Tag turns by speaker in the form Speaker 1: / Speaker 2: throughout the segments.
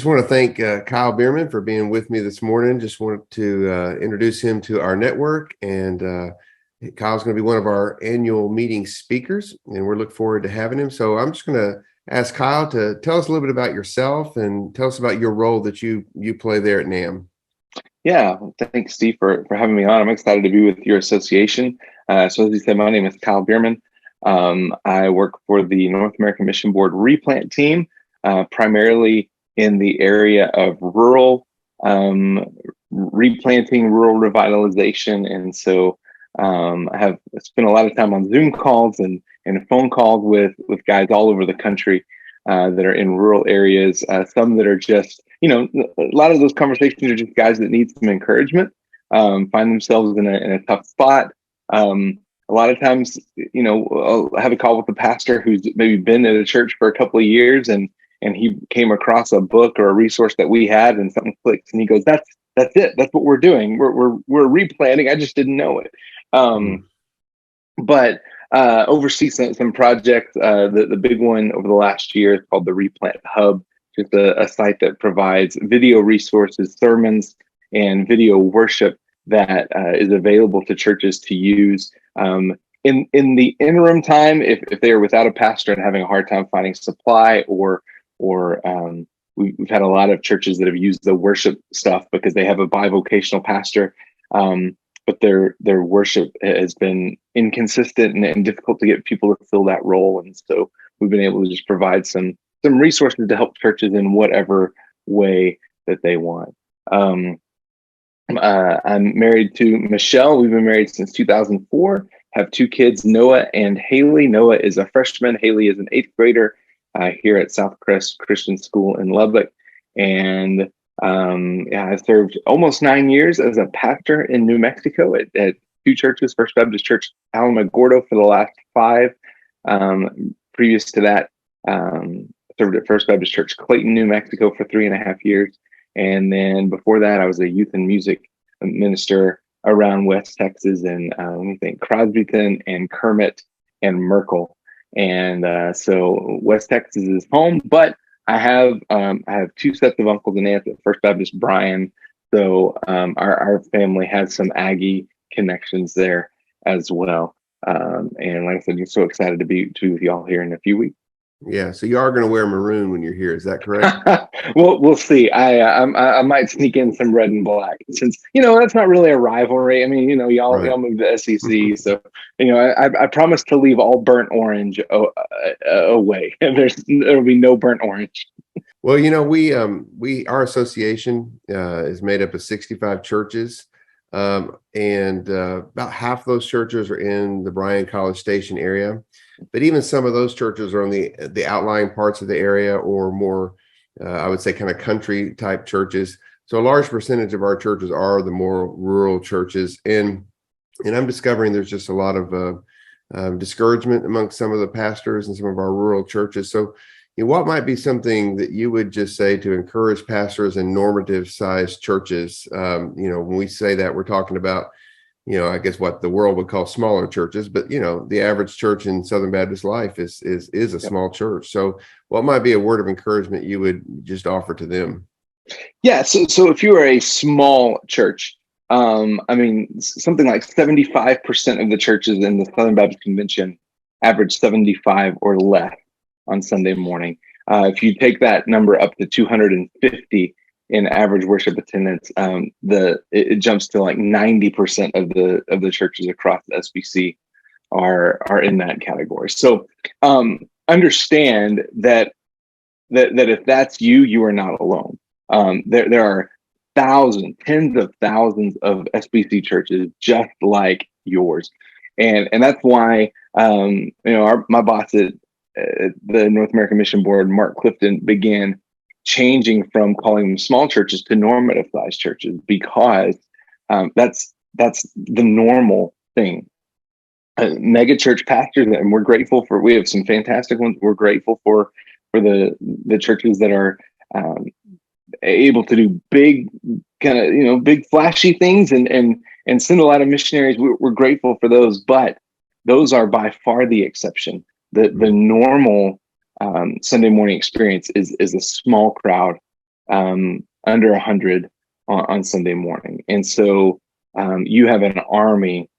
Speaker 1: just want to thank Kyle Bueerman for being with me this morning. Just wanted to introduce him to our network, and Kyle's going to be one of our annual meeting speakers, and we're looking forward to having him. So I'm just going to ask Kyle to tell us a little bit about yourself and tell us about your role that you play there at NAM.
Speaker 2: Yeah, thanks, Steve, for having me on. I'm excited to be with your association. So as you said, my name is Kyle Bueerman. I work for the North American Mission Board replant team, primarily in the area of rural replanting, rural revitalization. And so I have spent a lot of time on Zoom calls and phone calls with guys all over the country that are in rural areas, some that are just, a lot of those conversations are just guys that need some encouragement, find themselves in a tough spot. A lot of times, I'll have a call with a pastor who's maybe been at a church for a couple of years and he came across a book or a resource that we had and something clicks and he goes, that's it. That's what we're doing. We're replanting. I just didn't know it. But oversee some projects. The big one over the last year is called the Replant Hub, just a site that provides video resources, sermons, and video worship that is available to churches to use. In the interim time, if they are without a pastor and having a hard time finding supply, or we've had a lot of churches that have used the worship stuff because they have a bivocational pastor. But their worship has been inconsistent and difficult to get people to fill that role. And so we've been able to just provide some resources to help churches in whatever way that they want. I'm married to Michelle. We've been married since 2004, have two kids, Noah and Haley. Noah is a freshman. Haley is an 8th grader here at Southcrest Christian School in Lubbock. And I served almost 9 years as a pastor in New Mexico at two churches, First Baptist Church Alamogordo for the last 5. Previous to that, served at First Baptist Church Clayton, New Mexico for 3.5 years. And then before that, I was a youth and music minister around West Texas and Crosbyton and Kermit and Merkel. And so West Texas is home, but I have 2 sets of uncles and aunts at First Baptist Bryan, so our family has some Aggie connections there as well. And like I said, I'm so excited to be with y'all here in a few weeks.
Speaker 1: Yeah, so you are going to wear maroon when you're here, is that correct?
Speaker 2: Well, we'll see. I might sneak in some red and black since that's not really a rivalry. I mean, y'all moved to SEC, so I promise to leave all burnt orange away. There'll be no burnt orange.
Speaker 1: Well, our association is made up of 65 churches, and about half of those churches are in the Bryan College Station area. But even some of those churches are on the outlying parts of the area, or more, I would say, kind of country type churches. So a large percentage of our churches are the more rural churches, and I'm discovering there's just a lot of discouragement amongst some of the pastors and some of our rural churches. So, what might be something that you would just say to encourage pastors in normative sized churches? When we say that, we're talking about, I guess what the world would call smaller churches, but the average church in Southern Baptist life is a small church. So what might be a word of encouragement you would just offer to them?
Speaker 2: Yeah. So if you are a small church, something like 75% of the churches in the Southern Baptist Convention average 75 or less on Sunday morning. If you take that number up to 250 in average worship attendance, it jumps to like 90% of the churches across the SBC are in that category. So understand that if that's you are not alone. There are tens of thousands of SBC churches just like yours, and that's why my boss at the North American Mission Board, Mark Clifton, began changing from calling them small churches to normative sized churches, because that's the normal thing. Mega church pastors, and we're grateful for. We have some fantastic ones. We're grateful for the churches that are able to do big kind of big flashy things and send a lot of missionaries. We're grateful for those, but those are by far the exception. The normal Sunday morning experience is a small crowd under 100 on Sunday morning. And so you have an army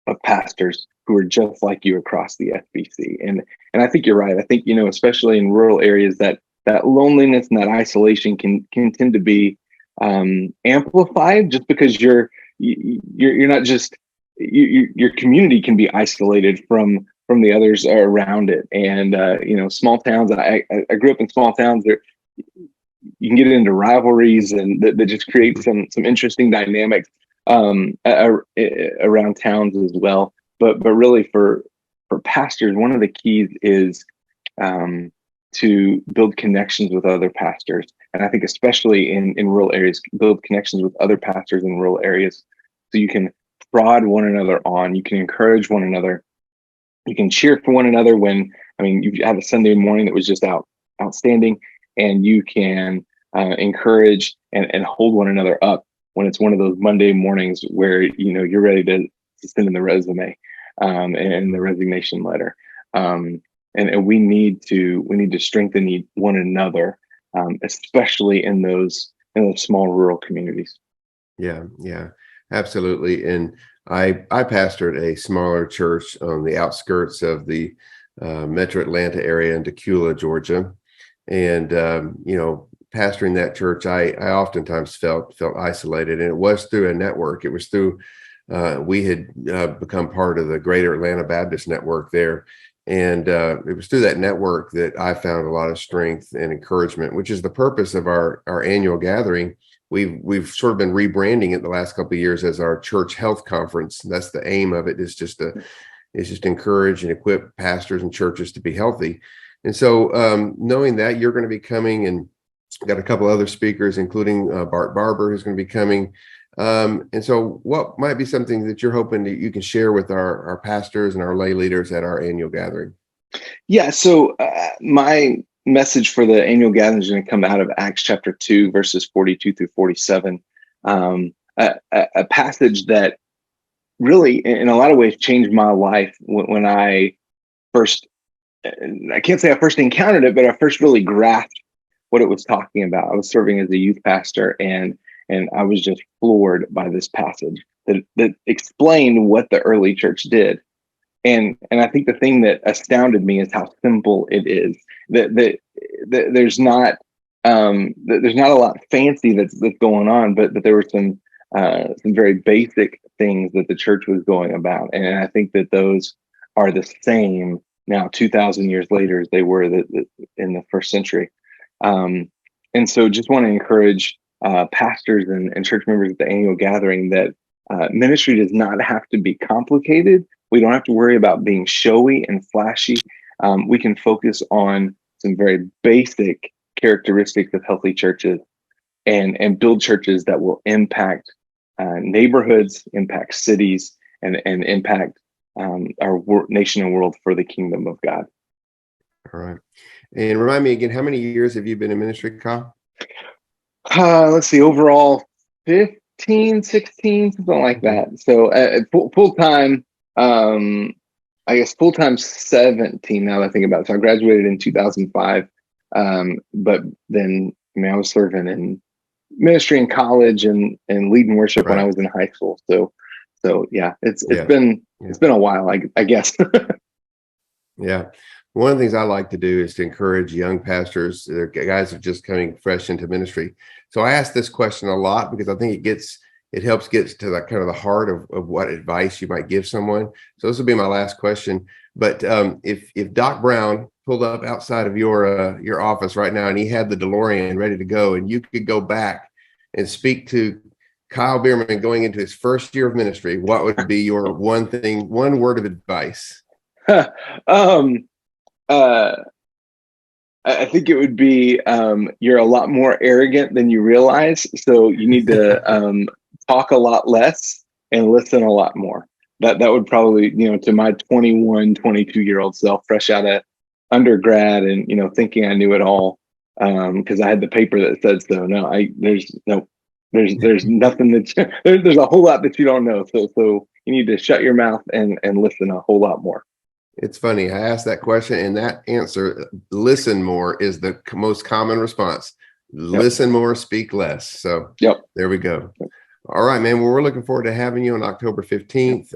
Speaker 2: of pastors who are just like you across the FBC. And I think you're right. I think, especially in rural areas, that loneliness and that isolation can tend to be amplified just because you're not just your community can be isolated from the others around it. And small towns. I grew up in small towns. There you can get into rivalries and that just create some interesting dynamics around towns as well. But really for pastors, one of the keys is to build connections with other pastors. And I think especially in rural areas, build connections with other pastors in rural areas so you can prod one another on, you can encourage one another, you can cheer for one another when, you had a Sunday morning that was just outstanding, and you can encourage and hold one another up when it's one of those Monday mornings where, you're ready to send in the resume and the resignation letter. And we need to strengthen one another, especially in those small rural communities.
Speaker 1: Yeah, absolutely. And I pastored a smaller church on the outskirts of the Metro Atlanta area in Tequila, Georgia. And pastoring that church, I oftentimes felt isolated, and it was through a network. It was through we had become part of the Greater Atlanta Baptist Network there. And it was through that network that I found a lot of strength and encouragement, which is the purpose of our annual gathering. We've sort of been rebranding it the last couple of years as our church health conference. That's the aim of it, is just to encourage and equip pastors and churches to be healthy. And so knowing that you're going to be coming, and got a couple other speakers, including Bart Barber, who's going to be coming. And so what might be something that you're hoping that you can share with our pastors and our lay leaders at our annual gathering?
Speaker 2: Yeah, so my message for the annual gathering is going to come out of Acts chapter 2, verses 42 through 47, a passage that really, in a lot of ways, changed my life when I can't say I first encountered it, but I first really grasped what it was talking about. I was serving as a youth pastor, and I was just floored by this passage that explained what the early church did. And I think the thing that astounded me is how simple it is. That there's not a lot fancy that's going on, but there were some very basic things that the church was going about, and I think that those are the same now 2,000 years later as they were in the first century. And so just want to encourage pastors and church members at the annual gathering that ministry does not have to be complicated. We don't have to worry about being showy and flashy. We can focus on some very basic characteristics of healthy churches and build churches that will impact neighborhoods, impact cities, and impact our nation and world for the kingdom of God.
Speaker 1: All right. And remind me again, how many years have you been in ministry, Kyle?
Speaker 2: Let's see, overall 15, 16, something like that. So full-time, I guess full-time 17 now that I think about it. So I graduated in 2005. But then, I was serving in ministry in college and leading worship when I was in high school. So yeah, it's been a while, I guess.
Speaker 1: Yeah. One of the things I like to do is to encourage young pastors, guys who are just coming fresh into ministry. So I ask this question a lot because I think it helps get to the kind of the heart of what advice you might give someone. So this will be my last question. But if Doc Brown pulled up outside of your office right now and he had the DeLorean ready to go, and you could go back and speak to Kyle Bueerman going into his first year of ministry, what would be your one word of advice?
Speaker 2: I think it would be you're a lot more arrogant than you realize. So you need to talk a lot less and listen a lot more. That would probably, to my 21, 22-year-old self, fresh out of undergrad and, thinking I knew it all because I had the paper that said so. No, there's nothing that there's a whole lot that you don't know. So you need to shut your mouth and listen a whole lot more.
Speaker 1: It's funny. I asked that question, and that answer, listen more, is the most common response. Listen more, speak less. So
Speaker 2: Yep.
Speaker 1: there we go. All right, man. Well, we're looking forward to having you on October 15th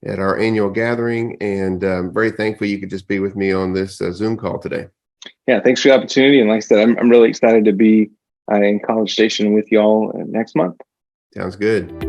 Speaker 1: at our annual gathering, and very thankful you could just be with me on this Zoom call today.
Speaker 2: Yeah, thanks for the opportunity. And like I said, I'm really excited to be in College Station with y'all next month.
Speaker 1: Sounds good.